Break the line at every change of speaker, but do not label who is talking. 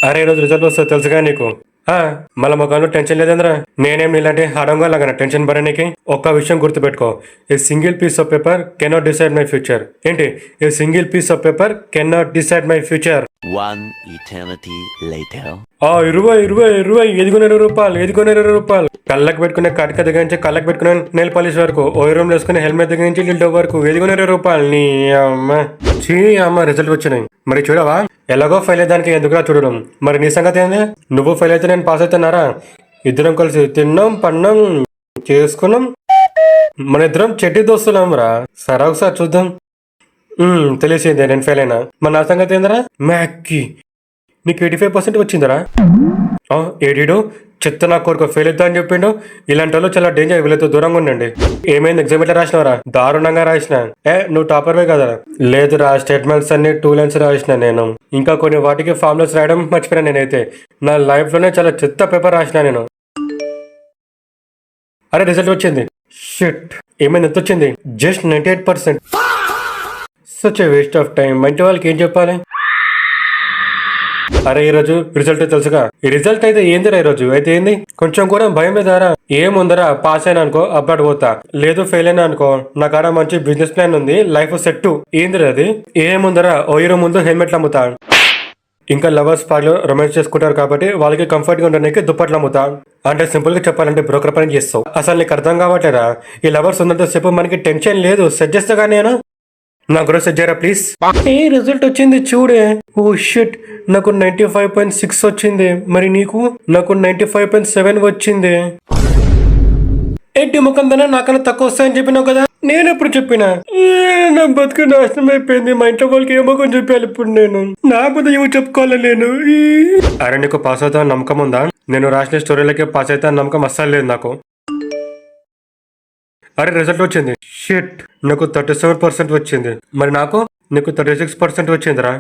అరే ఈరోజు రిజల్ట్ వస్తుంది తెలుసుగా నీకు. ఆ, మళ్ళీ మొక్కలు టెన్షన్ లేదంద్రా. నేనేం నీలాంటి హడంగా లాగా టెన్షన్ పడడానికి. ఒక్క విషయం గుర్తుపెట్టుకో, a single piece of paper cannot decide my future. ఏంటి, a single piece of paper cannot decide my future.
One eternity later.
ఆ 20 ఎదిగున 20 రూపాయలు, ఎదిగున 20 రూపాయలు. కళ్ళకి పెట్టుకునే కటక దగ్గర నుంచి కళ్ళకి పెట్టుకునే నెయిల్ పాలిష్ వరకు, ఓ రూమ్ వేసుకునే హెల్మెట్ దగ్గర నుంచి లిల్డో వరకు ఎదిగున 20 రూపాయలు. నీ అమ్మ చీ అమ్మ రిజల్ట్ వచ్చినాయి. మరి చూడవా, ఎలాగో ఫెయిల్ అయ్యేదానికి ఎందుకురా చూడడం. మరి నీ సంగతి ఏంది? నువ్వు ఫెయిల్ అయితే నేను పాస్ అవుతున్నారా? ఇద్దరం కలిసి తిన్నాం, పన్నాం, చేసుకున్నాం. మన ఇద్దరం చెట్టి దోస్తులం రా. సరే ఒకసారి చూద్దాం. తెలిసిందే నేను ఫెయిల్ అయినా. మరి నా సంగతి ఏందిరా? మ్యాక్కి నీకు 85% వచ్చిందిరా. ఏడీడు చెత్త నా కొడుకు ఫెయిల్ అవుతా అని చెప్పిండు. ఇలాంటి వాళ్ళు చాలా డేంజర్, వీళ్ళతో దూరంగా ఉండండి. ఏమైంది, ఎగ్జామ్ ఎట్లా రాసినవరా? దారుణంగా రాసిన. నువ్వు టాపర్వే కదా? లేదురా, స్టేట్మెంట్స్ అన్ని 2 లైన్స్ రాసిన నేను. ఇంకా కొన్ని వాటికి ఫార్ములాస్ రాయడం మర్చిపోయినా. నేనైతే నా లైఫ్ లోనే చాలా చెత్త పేపర్ రాసిన నేను. అరే రిజల్ట్ వచ్చింది. షిట్, ఏమైంది, ఎంత వచ్చింది? Just 98%. Such a waste of time. మంచి వాళ్ళకి ఏం చెప్పాలి? అరే ఈరోజు రిజల్ట్ తెలుసుగా. ఈ రిజల్ట్ అయితే ఏందిరా? ఈరోజు అయితే ఏంది? కొంచెం కూడా భయం లేదారా? ఏముందరా, పాస్ అయినా అనుకో అబ్బాడు పోతా, లేదు ఫెయిల్ అయినా అనుకో నా కాడ మంచి బిజినెస్ ప్లాన్ ఉంది, లైఫ్ సెట్. ఏందిరా అది? ఏముందరా, ఓ హీరో ముందు హెల్మెట్లు అమ్ముతా. ఇంకా లవర్స్ పార్లో రొమాన్స్ చేసుకుంటారు కాబట్టి వాళ్ళకి కంఫర్ట్ గా ఉండడానికి దుప్పట్లు అమ్ముతా. అంటే సింపుల్ గా చెప్పాలంటే బ్రోకర్ పని చేస్తావు. అసలు నీకు అర్థం కావట్లేరా? ఈ లవర్స్ ఉన్నంత సేపు మనకి టెన్షన్ లేదు. సెట్ చేస్తా కానీ నేను. నా కూడా సెట్ చేయరా ప్లీజ్. ఏ రిజల్ట్ వచ్చింది చూడే. ఓ షిట్, నాకు 95.6 వచ్చింది. మరి నీకు? నాకు 95.7 వచ్చింది. ఏంటి ముఖం దానా నాకన్నా తక్కువ వస్తాయని చెప్పినావు కదా? నేను ఎప్పుడు చెప్పినా? నా బతుకు నాశనం అయిపోయింది. మా ఇంట్లో వాళ్ళకి ఏ ముఖం చెప్పాలి ఇప్పుడు నేను? నా బతుకు ఏమో చెప్పుకోవాలి నేను. అరే నీకు పాస్ అవుతా నమ్మకం ఉందా? నేను రాసిన స్టోరీలకే పాస్ అవుతా నమ్మకం అస్సలు లేదు నాకు. అరే రిజల్ట్ వచ్చింది. షిట్, నాకు 37% వచ్చింది. మరి నాకు? నీకు 36% వచ్చిందిరా.